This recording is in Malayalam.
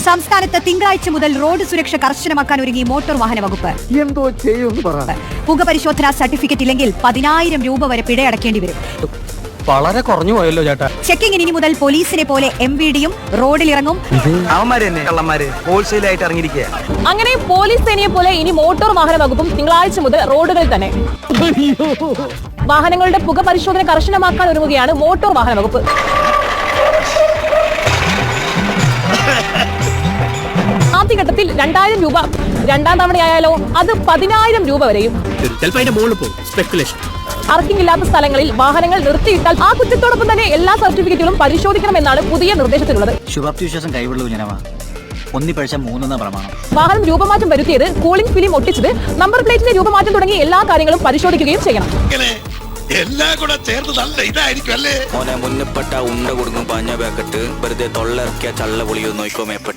സംസ്ഥാനത്ത് തിങ്കളാഴ്ച മുതൽ റോഡ് സുരക്ഷ കർശനമാക്കാൻ ഒരുങ്ങി മോട്ടോർ വാഹന വകുപ്പ്. എന്തോ ചെയ്യുമെന്ന് പറ. പുക പരിശോധനാ സർട്ടിഫിക്കറ്റ് ഇല്ലെങ്കിൽ 10,000 രൂപ വരെ പിഴ അടക്കേണ്ടി വരും. വളരെ കുറഞ്ഞു പോയല്ലോ ചേട്ടാ. ചെക്കിങ്ങിന് ഇനി മുതൽ പോലീസിനെ പോലെ MVDയും റോഡിലിറങ്ങും. അങ്ങനെ പോലീസ് സേനയെ പോലെ ഇനി മോട്ടോർ വാഹന വകുപ്പും തിങ്കളാഴ്ച മുതൽ റോഡുകളിൽ തന്നെ. വാഹനങ്ങളുടെ പുക പരിശോധന കർശനമാക്കാൻ ഒരുങ്ങുകയാണ് മോട്ടോർ വാഹന വകുപ്പ്. ആദ്യഘട്ടത്തിൽ 2,000 രൂപ, രണ്ടാം തവണയായാലോ അത് 10,000 രൂപ വരെയും. പാർക്കിംഗ് ഇല്ലാത്ത സ്ഥലങ്ങളിൽ വാഹനങ്ങൾ നിർത്തിയിട്ടാൽ ആ കുറ്റത്തോടൊപ്പം തന്നെ എല്ലാ സർട്ടിഫിക്കറ്റുകളും പരിശോധിക്കണമെന്നാണ് പുതിയ നിർദ്ദേശത്തിലുള്ളത്. ശുഭാപ്തിവിശ്വാസം കൈവിടുള്ളൂ ജനമാ. ഒന്നിപ്പഴിച്ച 3 പ്രമാണം. വാഹനം രൂപമാറ്റം വരുത്തിയത്, കൂളിംഗ് ഫിലിം ഒട്ടിച്ചത്, നമ്പർ പ്ലേറ്റിന്റെ രൂപമാറ്റം തുടങ്ങിയ എല്ലാ കാര്യങ്ങളും പരിശോധിക്കുകയും ചെയ്യണം. എല്ലാം കൂടെ ചേർന്ന് നല്ല ഇതായിരിക്കും അല്ലേ? മോനെ മുന്നപ്പെട്ട ഉണ്ട കൊടുക്കും പാഞ്ഞ പാക്കറ്റ് വെറുതെ തൊള്ളയിറക്കിയ ചള്ള പൊളിയോ നോക്കോ മേപ്പെട്ട്.